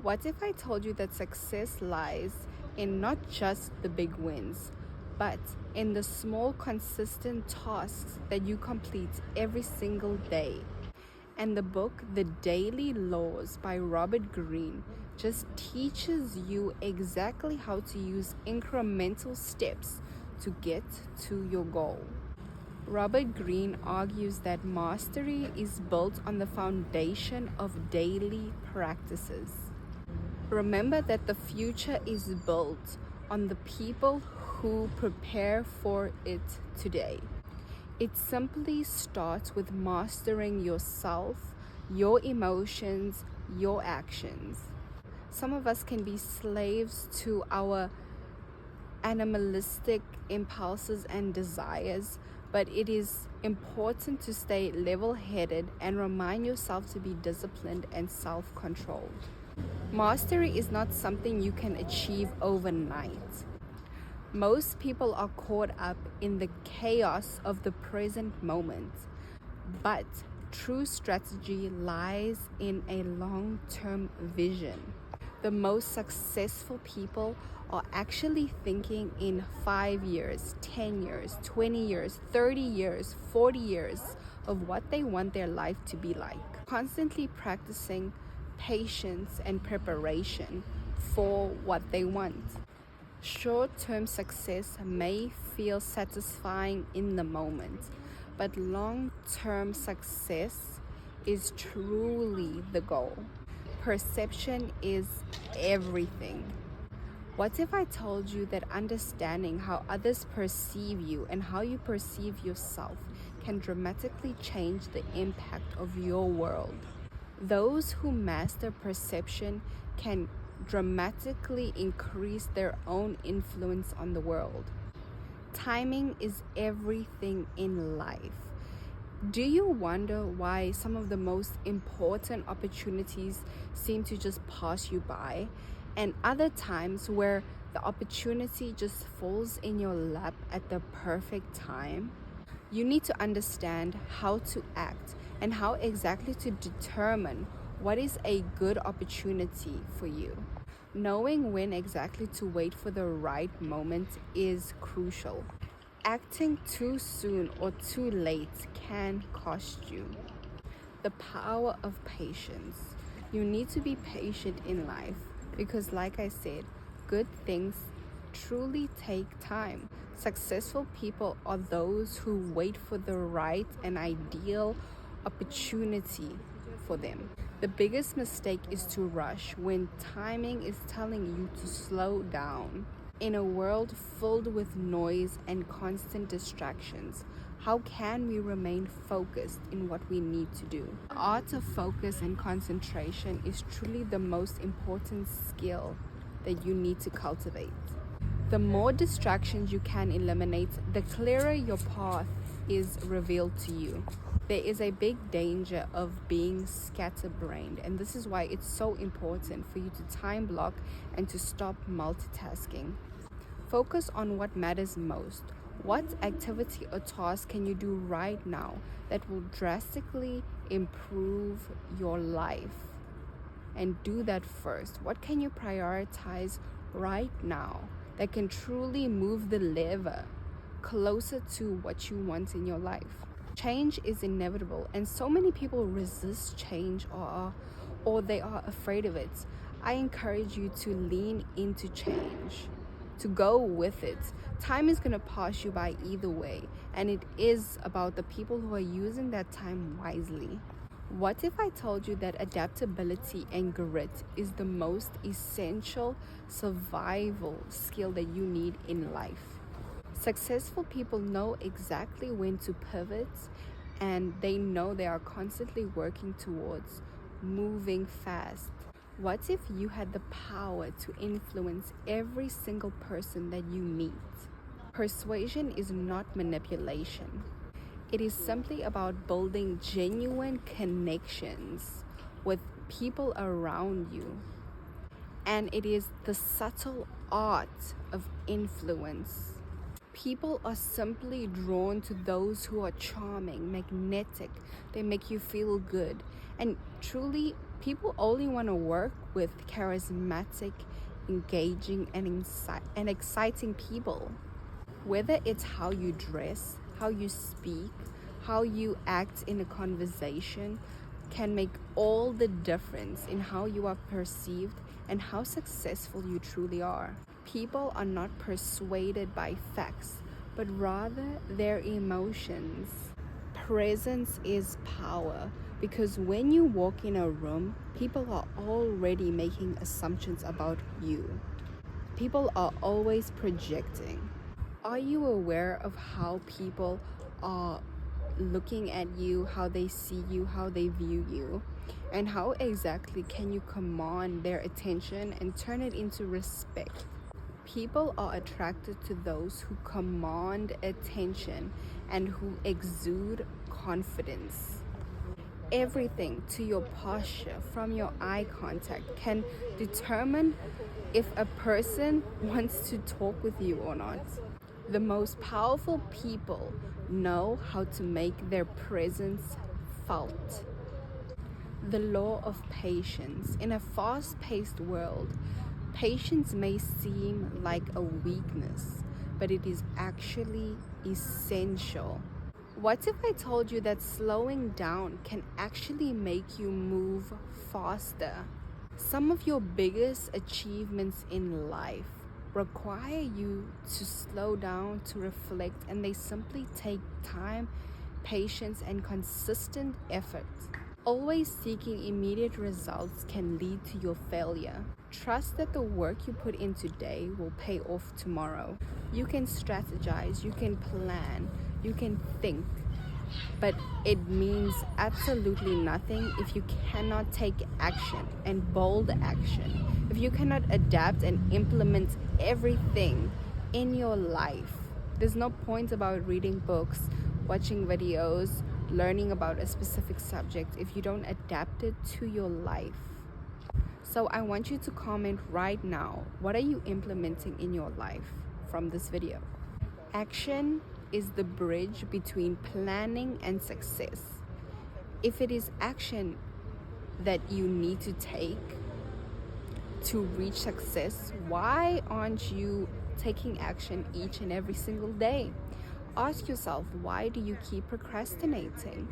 What if I told you that success lies in not just the big wins, but in the small, consistent tasks that you complete every single day? And the book, The Daily Laws by Robert Greene, just teaches you exactly how to use incremental steps to get to your goal. Robert Greene argues that mastery is built on the foundation of daily practices. Remember that the future is built on the people who prepare for it today. It simply starts with mastering yourself, your emotions, your actions. Some of us can be slaves to our animalistic impulses and desires, but it is important to stay level-headed and remind yourself to be disciplined and self-controlled. Mastery is not something you can achieve overnight. Most people are caught up in the chaos of the present moment, but true strategy lies in a long-term vision. The most successful people are actually thinking in 5 years, 10 years, 20 years, 30 years, 40 years of what they want their life to be like. Constantly practicing patience and preparation for what they want. Short-term success may feel satisfying in the moment, but long-term success is truly the goal. Perception is everything. What if I told you that understanding how others perceive you and how you perceive yourself can dramatically change the impact of your world? Those who master perception can dramatically increase their own influence on the world. Timing is everything in life. Do you wonder why some of the most important opportunities seem to just pass you by, and other times where the opportunity just falls in your lap at the perfect time? You need to understand how to act and how exactly to determine what is a good opportunity for you. Knowing when exactly to wait for the right moment is crucial. Acting too soon or too late can cost you. The power of patience. You need to be patient in life because, like I said, good things truly take time. Successful people are those who wait for the right and ideal opportunity for them. The biggest mistake is to rush when timing is telling you to slow down. In a world filled with noise and constant distractions, how can we remain focused in what we need to do? The art of focus and concentration is truly the most important skill that you need to cultivate. The more distractions you can eliminate, the clearer your path is revealed to you. There is a big danger of being scatterbrained, and this is why it's so important for you to time block and to stop multitasking. Focus on what matters most. What activity or task can you do right now that will drastically improve your life? And do that first. What can you prioritize right now that can truly move the lever closer to what you want in your life? Change is inevitable, and so many people resist change or they are afraid of it. I encourage you to lean into change, to go with it. Time is going to pass you by either way, and it is about the people who are using that time wisely. What if I told you that adaptability and grit is the most essential survival skill that you need in life? Successful people know exactly when to pivot, and they know they are constantly working towards moving fast. What if you had the power to influence every single person that you meet? Persuasion is not manipulation. It is simply about building genuine connections with people around you. And it is the subtle art of influence. People are simply drawn to those who are charming, magnetic. They make you feel good. And truly, People only want to work with charismatic, engaging, and exciting people. Whether it's how you dress, how you speak, how you act in a conversation, can make all the difference in how you are perceived and how successful you truly are. People are not persuaded by facts, but rather their emotions. Presence is power, because when you walk in a room, people are already making assumptions about you. People are always projecting. Are you aware of how people are looking at you, how they see you, how they view you, and how exactly can you command their attention and turn it into respect? People are attracted to those who command attention and who exude confidence. Everything, to your posture, from your eye contact, can determine if a person wants to talk with you or not. The most powerful people know how to make their presence felt. The law of patience. In a fast-paced world, patience may seem like a weakness, but it is actually essential. What if I told you that slowing down can actually make you move faster? Some of your biggest achievements in life require you to slow down, to reflect, and they simply take time, patience, and consistent effort. Always seeking immediate results can lead to your failure. Trust that the work you put in today will pay off tomorrow. You can strategize, you can plan, you can think, but it means absolutely nothing if you cannot take action, and bold action. If you cannot adapt and implement everything in your life. There's no point about reading books, watching videos, learning about a specific subject if you don't adapt it to your life. So I want you to comment right now, what are you implementing in your life from this video? Action is the bridge between planning and success. If it is action that you need to take to reach success, why aren't you taking action each and every single day? Ask yourself, why do you keep procrastinating?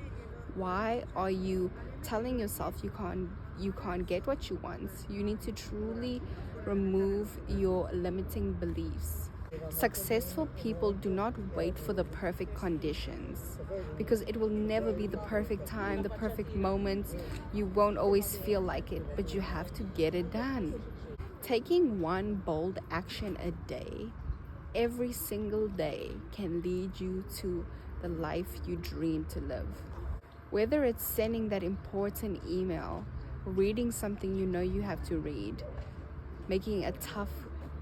Why are you telling yourself you can't get what you want? You need to truly remove your limiting beliefs. Successful people do not wait for the perfect conditions, because it will never be the perfect time, the perfect moment. You won't always feel like it, but you have to get it done. Taking one bold action a day, every single day, can lead you to the life you dream to live. Whether it's sending that important email, reading something you know you have to read, making a tough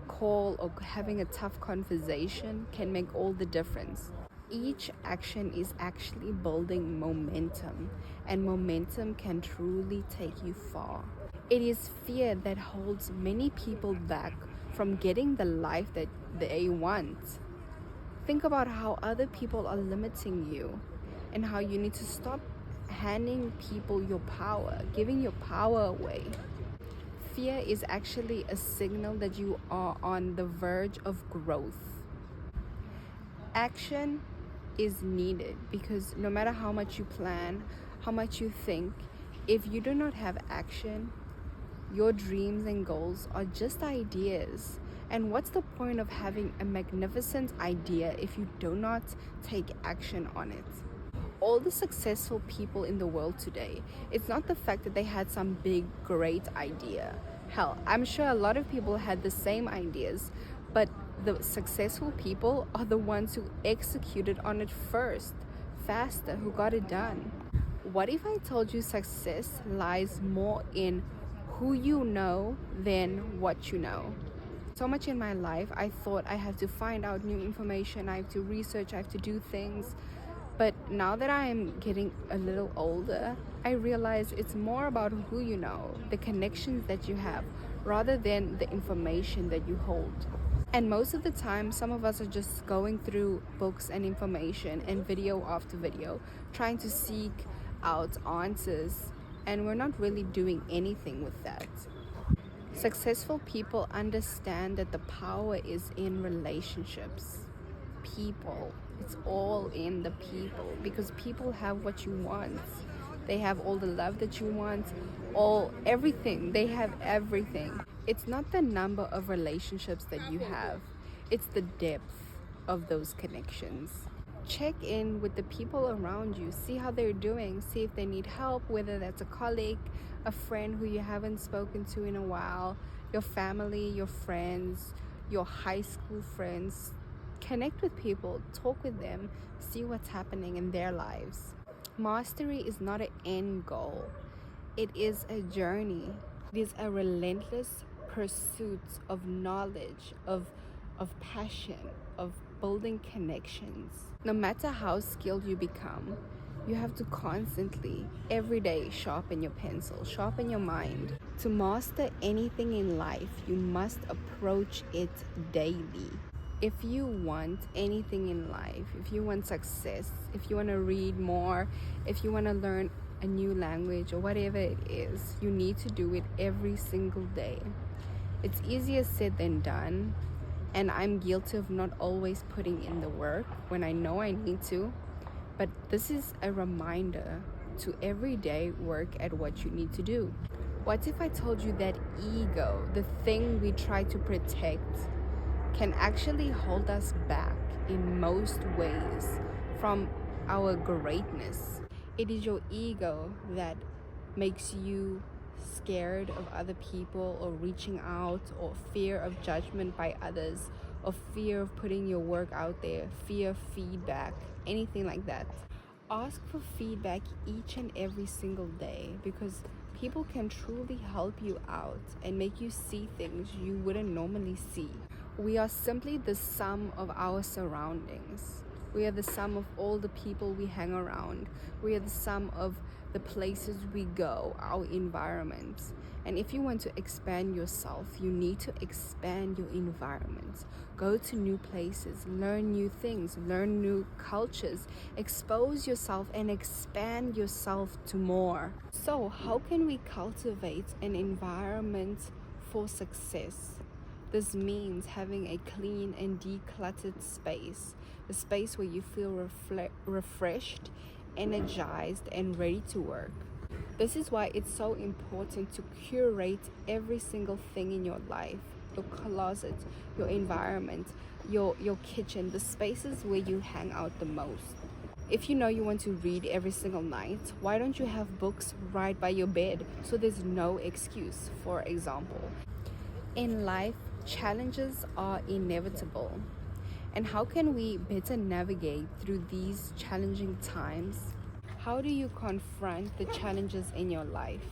call, or having a tough conversation, can make all the difference. Each action is actually building momentum, and momentum can truly take you far. It is fear that holds many people back from getting the life that they want. Think about how other people are limiting you, and how you need to stop handing people your power, giving your power away. Fear is actually a signal that you are on the verge of growth. Action is needed, because no matter how much you plan, how much you think, if you do not have action, your dreams and goals are just ideas. And what's the point of having a magnificent idea if you do not take action on it? All the successful people in the world today, it's not the fact that they had some big, great idea. Hell, I'm sure a lot of people had the same ideas, but the successful people are the ones who executed on it first, faster, who got it done. What if I told you success lies more in who you know than what you know? So much in my life, I thought I have to find out new information, I have to research, I have to do things. But now that I am getting a little older, I realize it's more about who you know, the connections that you have, rather than the information that you hold. And most of the time, some of us are just going through books and information and video after video, trying to seek out answers and we're not really doing anything with that. Successful people understand that the power is in relationships. People, it's all in the people, because people have what you want. They have all the love that you want, everything. They have everything. It's not the number of relationships that you have, it's the depth of those connections. Check in with the people around you, see how they're doing, see if they need help, whether that's a colleague, a friend who you haven't spoken to in a while, your family, your friends, your high school friends. Connect with people, talk with them, see what's happening in their lives. Mastery is not an end goal, it is a journey. It is a relentless pursuit of knowledge, of passion, of building connections. No matter how skilled you become, you have to constantly, every day, sharpen your pencil, sharpen your mind. To master anything in life, you must approach it daily. If you want anything in life, if you want success, if you want to read more, if you want to learn a new language or whatever it is, you need to do it every single day. It's easier said than done, and I'm guilty of not always putting in the work when I know I need to. But this is a reminder to every day work at what you need to do. What if I told you that ego, the thing we try to protect, can actually hold us back in most ways from our greatness? It is your ego that makes you scared of other people, or reaching out, or fear of judgment by others, or fear of putting your work out there, fear of feedback, anything like that. Ask for feedback each and every single day, because people can truly help you out and make you see things you wouldn't normally see. We are simply the sum of our surroundings. We are the sum of all the people we hang around. We are the sum of the places we go, our environments. And if you want to expand yourself, you need to expand your environment. Go to new places, learn new things, learn new cultures, expose yourself and expand yourself to more. So how can we cultivate an environment for success? This means having a clean and decluttered space, a space where you feel refreshed, energized, and ready to work. This is why it's so important to curate every single thing in your life, your closet, your environment, your kitchen, the spaces where you hang out the most. If you know you want to read every single night, why don't you have books right by your bed so there's no excuse? For example, in life, challenges are inevitable. And how can we better navigate through these challenging times? How do you confront the challenges in your life?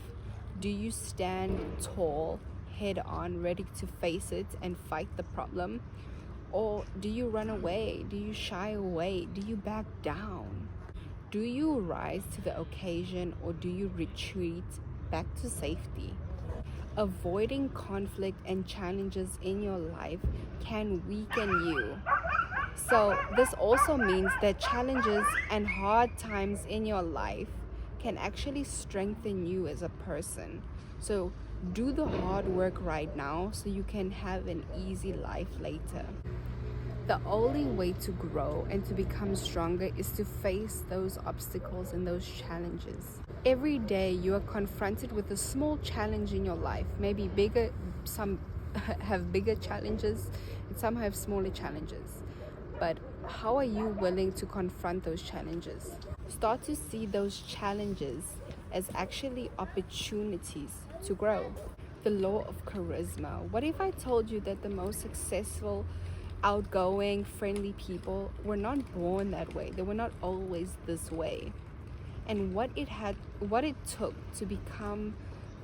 Do you stand tall, head on, ready to face it and fight the problem? Or do you run away? Do you shy away? Do you back down? Do you rise to the occasion, or do you retreat back to safety? Avoiding conflict and challenges in your life can weaken you. So this also means that challenges and hard times in your life can actually strengthen you as a person. So do the hard work right now so you can have an easy life later. The only way to grow and to become stronger is to face those obstacles and those challenges. Every day you are confronted with a small challenge in your life, maybe bigger, some have bigger challenges and some have smaller challenges. But how are you willing to confront those challenges? Start to see those challenges as actually opportunities to grow. The law of charisma. What if I told you that the most successful, outgoing, friendly people were not born that way? They were not always this way. And what it took to become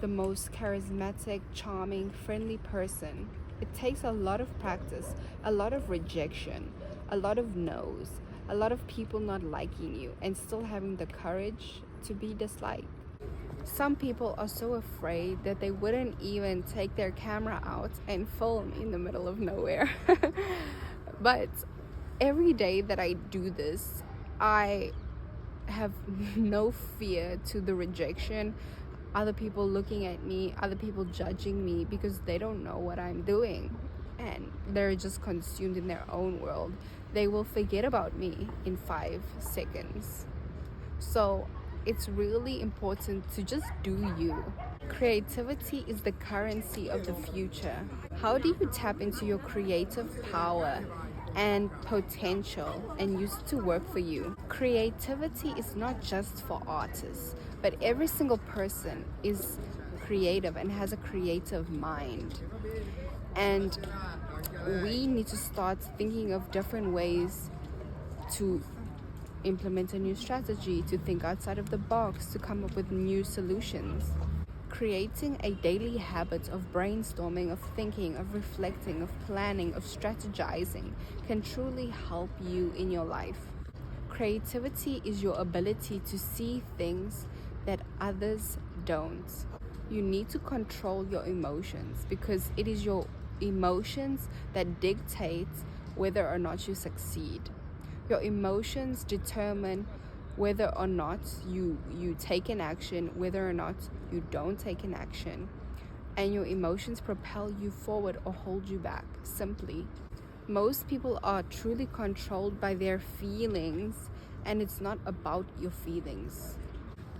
the most charismatic, charming, friendly person. It takes a lot of practice, a lot of rejection, a lot of no's, a lot of people not liking you, and still having the courage to be disliked. Some people are so afraid that they wouldn't even take their camera out and film in the middle of nowhere. But every day that I do this, I have no fear to the rejection. other people looking at me, other people judging me because they don't know what I'm doing and they're just consumed in their own world. They will forget about me in 5 seconds. So it's really important to just do you. Creativity is the currency of the future. How do you tap into your creative power and potential and use it to work for you? Creativity is not just for artists, but every single person is creative and has a creative mind. And we need to start thinking of different ways to implement a new strategy, to think outside of the box, to come up with new solutions. Creating a daily habit of brainstorming, of thinking, of reflecting, of planning, of strategizing can truly help you in your life. Creativity is your ability to see things that others don't. You need to control your emotions because it is your emotions that dictate whether or not you succeed. Your emotions determine whether or not you take an action, whether or not you don't take an action. And your emotions propel you forward or hold you back, simply. Most people are truly controlled by their feelings, and it's not about your feelings.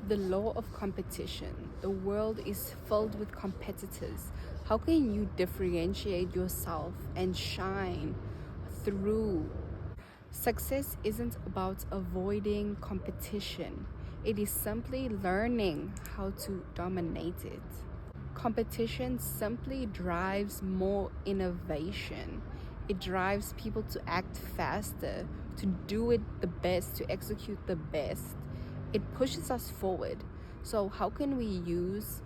The law of competition. The world is filled with competitors. How can you differentiate yourself and shine through? Success isn't about avoiding competition. It is simply learning how to dominate it. Competition simply drives more innovation. It drives people to act faster, to do it the best, to execute the best. It pushes us forward. So how can we use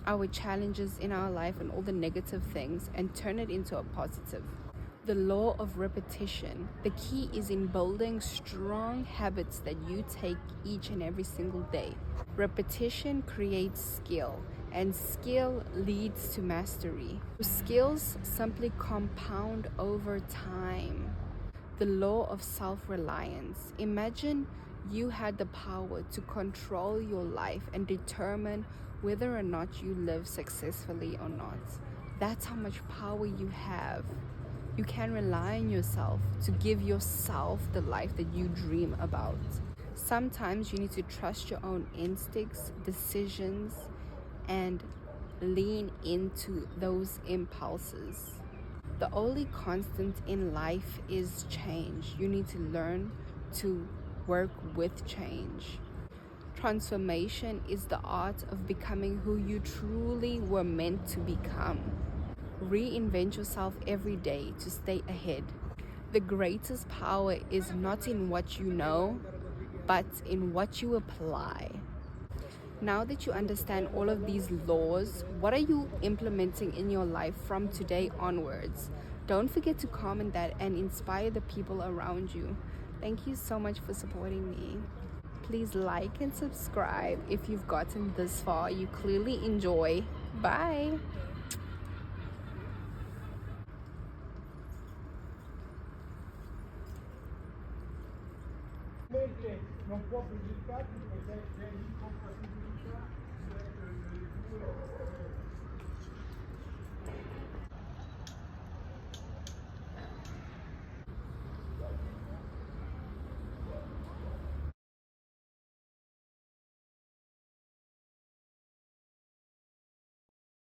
our challenges in our life and all the negative things and turn it into a positive? The law of repetition. The key is in building strong habits that you take each and every single day. Repetition creates skill, and skill leads to mastery. Skills simply compound over time. The law of self-reliance. Imagine you had the power to control your life and determine whether or not you live successfully or not. That's how much power you have. You can rely on yourself to give yourself the life that you dream about. Sometimes you need to trust your own instincts, decisions, and lean into those impulses. The only constant in life is change. You need to learn to work with change. Transformation is the art of becoming who you truly were meant to become. Reinvent yourself every day to stay ahead. The greatest power is not in what you know, but in what you apply. Now that you understand all of these laws, what are you implementing in your life from today onwards? Don't forget to comment that and inspire the people around you. Thank you so much for supporting me. Please like and subscribe if you've gotten this far. You clearly enjoy. Bye. Non può progettarsi perché c'è l'incompatibilità